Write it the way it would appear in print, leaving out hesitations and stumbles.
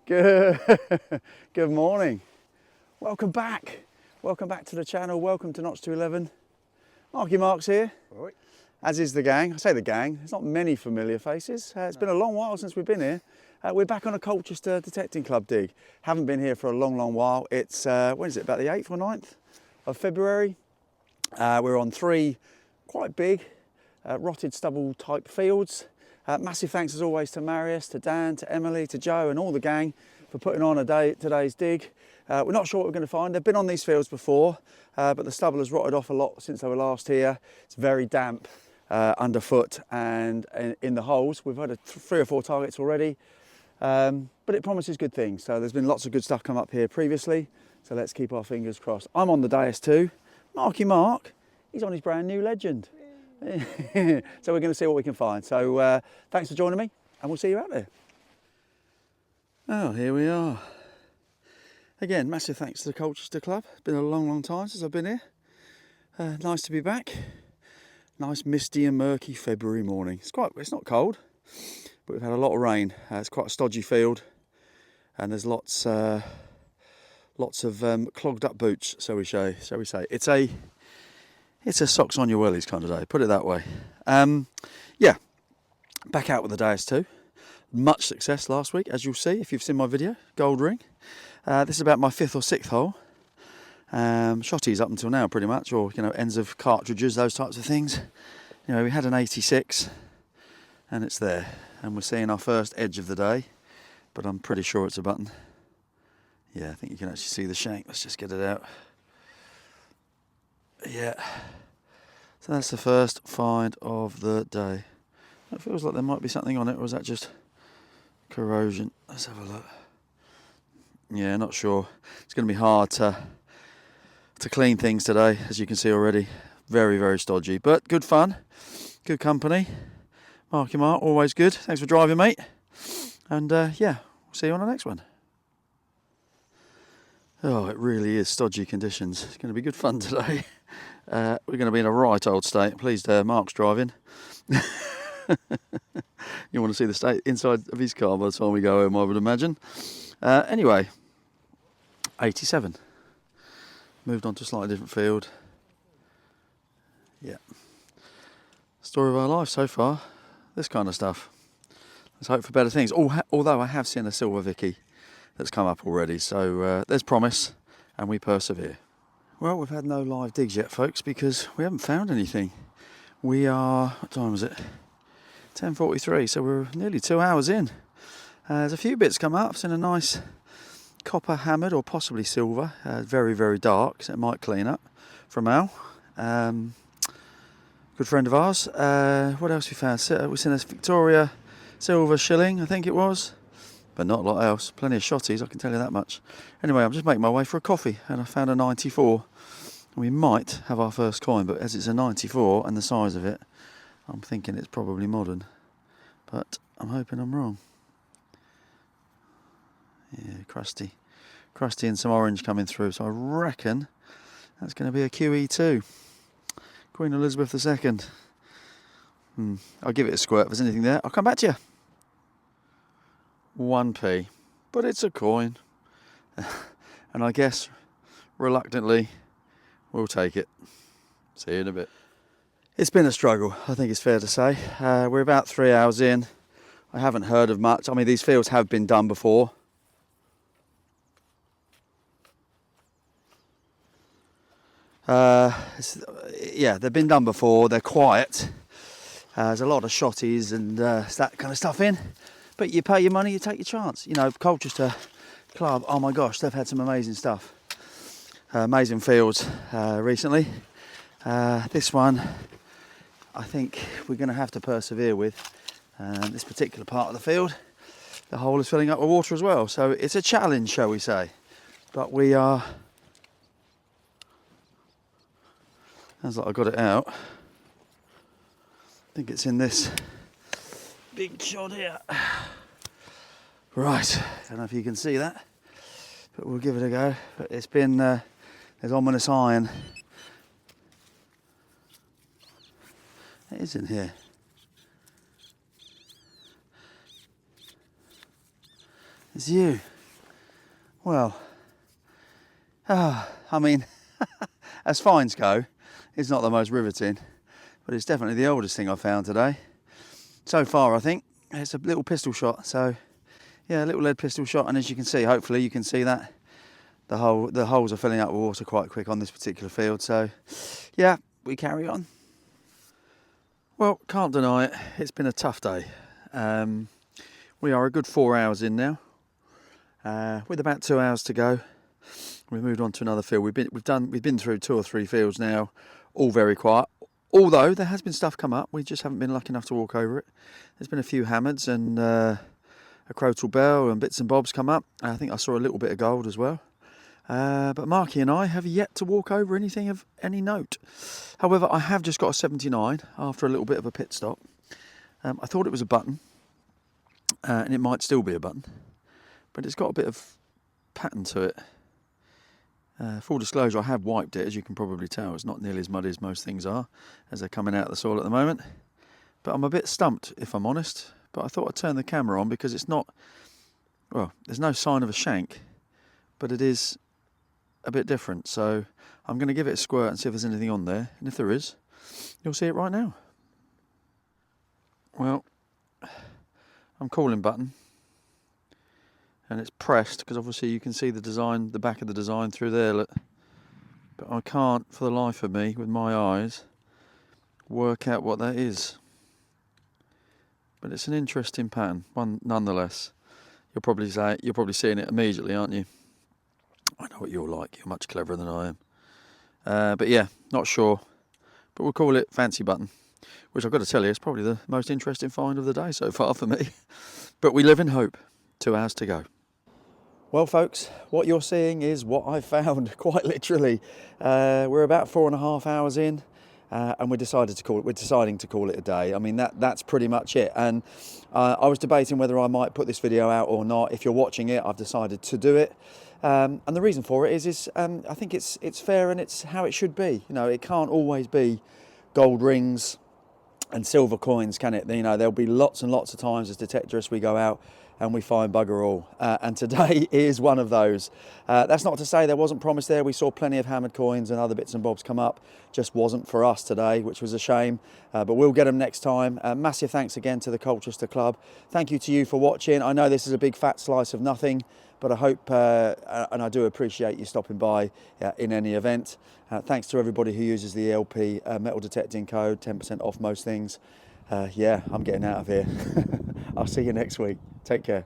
Good. Good morning. Welcome back. Welcome back to the channel. Welcome to Notch 211. Marky Mark's here, Right. as is the gang. I say the gang, there's not many familiar faces. It's been a long while since we've been here. We're back on a Colchester Detecting Club dig. Haven't been here for a long while. It's, when is it, about the 8th or 9th of February. We're on 3 quite big rotted stubble type fields. Massive thanks as always to Marius, to Dan, to Emily, to Joe and all the gang for putting on today's dig. We're not sure what we're going to find. They've been on these fields before, but the stubble has rotted off a lot since they were last here. It's very damp underfoot and in the holes. We've had 3 or 4 targets already, but it promises good things. So there's been lots of good stuff come up here previously, so let's keep our fingers crossed. I'm on the dais too. Marky Mark, he's on his brand new Legend. So we're going to see what we can find. So thanks for joining me and we'll see you out there. Oh, here we are. Again, massive thanks to the Colchester Club. It's been a long time since I've been here. Nice to be back. Nice misty and murky February morning. It's not cold, but we've had a lot of rain. It's quite a stodgy field and there's lots of clogged up boots, shall we say. It's a socks on your wellies kind of day, put it that way. Yeah, back out with the dais too. Much success last week, as you'll see if you've seen my video, gold ring. This is about my 5th or 6th hole. Shotties up until now pretty much, or ends of cartridges, those types of things. We had an 86 and it's there. And we're seeing our first edge of the day, but I'm pretty sure it's a button. Yeah, I think you can actually see the shank. Let's just get it out. Yeah, so that's the first find of the day. It feels like there might be something on it, or is that just corrosion? Let's have a look. Yeah, not sure. It's going to be hard to clean things today, as you can see already. Very stodgy, but good fun, good company. Marky Mark, always good. Thanks for driving, mate. And yeah, we'll see you on the next one. Oh, it really is stodgy conditions. It's going to be good fun today. We're going to be in a right old state. Pleased Mark's driving. You want to see the state inside of his car by the time we go home, I would imagine. Anyway, 87. Moved on to a slightly different field. Yeah. Story of our life so far. This kind of stuff. Let's hope for better things. Although I have seen a silver Vicky that's come up already, so there's promise and we persevere. Well, we've had no live digs yet, folks, because we haven't found anything. We are, what time is it? 10:43, so we're nearly 2 hours in. There's a few bits come up. I've seen a nice copper hammered or possibly silver, very dark, so it might clean up, from Al. Good friend of ours. What else we found? We've seen a Victoria silver shilling, I think it was. But not a lot else. Plenty of shotties, I can tell you that much. Anyway, I'm just making my way for a coffee and I found a 94. We might have our first coin, but as it's a 94 and the size of it, I'm thinking it's probably modern. But I'm hoping I'm wrong. Yeah, crusty and some orange coming through. So I reckon that's going to be a QE2. Queen Elizabeth II. I'll give it a squirt if there's anything there. I'll come back to you. 1p, but it's a coin, and I guess reluctantly we'll take it. See you in a bit. It's been a struggle, I think it's fair to say. We're about 3 hours in. I haven't heard of much. I mean, these fields have been done before. Yeah, they've been done before. They're quiet. There's a lot of shotties and that kind of stuff in. But you pay your money, you take your chance. Colchester Club, oh my gosh, they've had some amazing stuff. Amazing fields recently. This one, I think we're going to have to persevere with. This particular part of the field, the hole is filling up with water as well. So it's a challenge, shall we say. But we are... Sounds like I got it out. I think it's in this big shot here. Right, I don't know if you can see that, but we'll give it a go. But it's been, there's ominous iron. It is in here. It's you. Well, I mean, as finds go, it's not the most riveting, but it's definitely the oldest thing I've found today. So far, I think. It's a little pistol shot, so yeah, a little lead pistol shot, and as you can see, hopefully you can see that the holes are filling up with water quite quick on this particular field, so yeah, we carry on. Well, can't deny it, it's been a tough day. We are a good 4 hours in now, with about 2 hours to go. We've moved on to another field. We've been through 2 or 3 fields now, all very quiet. Although there has been stuff come up, we just haven't been lucky enough to walk over it. There's been a few hammered and a crotal bell and bits and bobs come up. I think I saw a little bit of gold as well. But Marky and I have yet to walk over anything of any note. However, I have just got a 79 after a little bit of a pit stop. I thought it was a button, and it might still be a button, but it's got a bit of pattern to it. Full disclosure, I have wiped it, as you can probably tell. It's not nearly as muddy as most things are, as they're coming out of the soil at the moment. But I'm a bit stumped, if I'm honest. But I thought I'd turn the camera on because it's not, well, there's no sign of a shank, but it is a bit different. So I'm going to give it a squirt and see if there's anything on there. And if there is, you'll see it right now. Well, I'm calling button. And it's pressed because obviously you can see the design, the back of the design through there, look. But I can't for the life of me with my eyes work out what that is. But it's an interesting pattern, one nonetheless. You're probably seeing it immediately, aren't you? I know what you're like, you're much cleverer than I am. But yeah, not sure. But we'll call it fancy button, which I've got to tell you is probably the most interesting find of the day so far for me. But we live in hope. 2 hours to go. Well, folks, what you're seeing is what I found, quite literally. We're about 4.5 hours in, and we're deciding to call it a day. I mean, that's pretty much it. And I was debating whether I might put this video out or not. If you're watching it, I've decided to do it. And the reason for it is I think it's fair and it's how it should be. You know, it can't always be gold rings and silver coins, can it? You know, there'll be lots and lots of times as detectorists we go out and we find bugger all. And today is one of those. That's not to say there wasn't promise there. We saw plenty of hammered coins and other bits and bobs come up. Just wasn't for us today, which was a shame. But we'll get them next time. Massive thanks again to the Colchester Club. Thank you to you for watching. I know this is a big fat slice of nothing, but I hope and I do appreciate you stopping by in any event. Thanks to everybody who uses the ELP metal detecting code, 10% off most things. Yeah, I'm getting out of here. I'll see you next week. Take care.